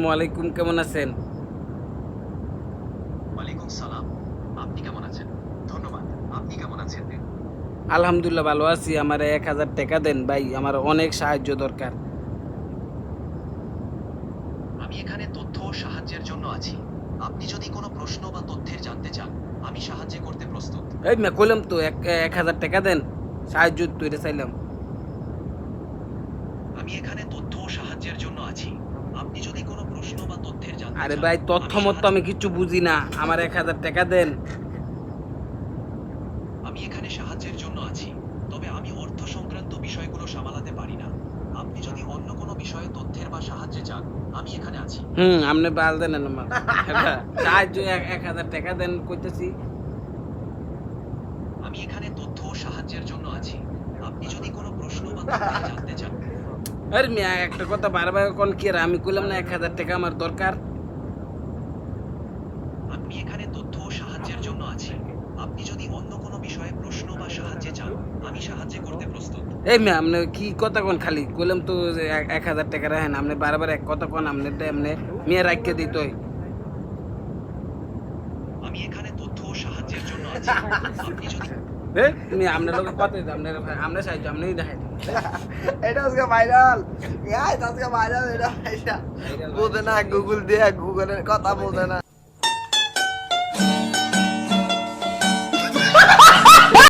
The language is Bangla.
ওয়ালাইকুম, কেমন আছেন? ওয়ালাইকুম সালাম। আপনি কেমন আছেন? ধন্যবাদ। আপনি কেমন আছেন? আলহামদুলিল্লাহ ভালো আছি। আমার ১,০০০ টাকা দেন ভাই, আমার অনেক সাহায্য দরকার। আমি এখানে তথ্য ও সাহায্যের জন্য আছি। আপনি যদি কোনো প্রশ্ন বা তথ্যের জানতে চান, আমি সাহায্য করতে প্রস্তুত। এই মিয়া কইলাম তো ১,০০০ টাকা দেন, সাহায্য তইরে চাইলাম। আমি এখানে তথ্য ও সাহায্যের জন্য আছি। আপনি যদি কোনো প্রশ্ন বা তথ্যের জানতে আরে চান, ভাই তথ্য আমি মত আমি কিচ্ছু বুঝি না, আমার ১,০০০ টাকা দেন। আমি এখানে সাহায্যের জন্য আছি। তবে আমি অর্থ সংক্রান্ত বিষয়গুলো সামলাতে পারি না। আপনি যদি অন্য কোনো বিষয়ে তথ্যের বা সাহায্যে চান, আমি এখানে আছি। আপনি বাল দেন আমার সাহায্য ১,০০০ টাকা দেন কইতেছি। আমি এখানে তথ্য ও সাহায্যের জন্য আছি। আপনি যদি কোনো প্রশ্ন বা তথ্যের জানতে চান, আরে মিয়া একটা কথা বারবার কোন কি আর আমি কইলাম না ১,০০০ টাকা আমার দরকার। আমি এখানে তথ্য ও সাহায্যের জন্য আছি। আপনি যদি অন্য কোনো বিষয়ে প্রশ্ন বা সাহায্যে চান, আমি সাহায্য করতে প্রস্তুত। এই মিয়া আপনি কি কথা কোন খালি কইলাম তো যে ১,০০০ টাকা রাখেন, আপনি বারবার এক কথা কোন, আপনি এমনি মিয়া রাইখা দিতই। আমি এখানে তথ্য ও সাহায্যের জন্য আছি। আপনি যদি তুমি আপনার লোক কত আপনার আমরা সাহায্য আপনি দেখাই এটা আজকে ভাইরাল গাইস, আজকে ভাইরাল এটা বোঝে না, গুগল দিয়ে গুগলের কথা বোঝে না।